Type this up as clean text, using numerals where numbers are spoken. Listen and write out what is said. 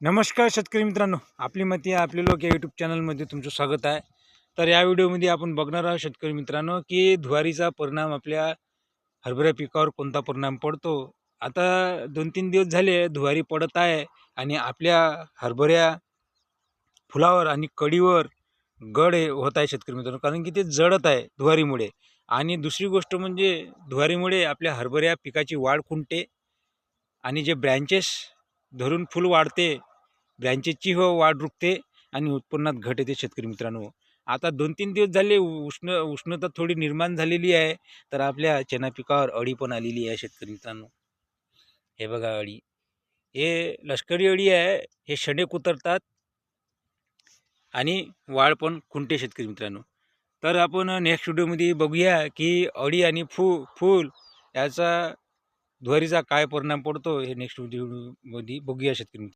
नमस्कार शेतकरी मित्रांनो, आपली माती आपले लोक या यूट्यूब चॅनलमध्ये तुमचं स्वागत आहे. तर या व्हिडिओमध्ये आपण बघणार आहोत शेतकरी मित्रांनो, की धुवारीचा परिणाम आपल्या हरभरा पिकावर कोणता परिणाम पडतो. आता 2-3 दिवस झाले धुवारी पडत आहे आणि आपल्या हरभऱ्या फुलावर आणि कळीवर गळ होत आहे शेतकरी मित्रांनो, कारण की ते जळत आहे धुवारीमुळे. आणि दुसरी गोष्ट म्हणजे धुवारीमुळे आपल्या हरभऱ्या पिकाची वाढ खुंटते आणि जे ब्रँचेस धरून फुल वाढते, ब्रँचेसची वाढ रुकते आणि उत्पन्नात घट येते शेतकरी मित्रांनो. आता 2-3 दिवस झाले उष्णता थोडी निर्माण झालेली आहे, तर आपल्या चना पिकावर अळी पण आलेली आहे शेतकरी मित्रांनो. हे बघा अळी, हे लष्करी अळी आहे. हे शेंडे कुतरतात आणि वाढ पण खुंटते शेतकरी मित्रांनो. तर आपण नेक्स्ट व्हिडिओमध्ये बघूया की अळी आणि फूल याचा धुवारीचा काय परिणाम पडतो, हे नेक्स्ट व्हिडिओमध्ये बघूया शेतकरी मित्रांनो.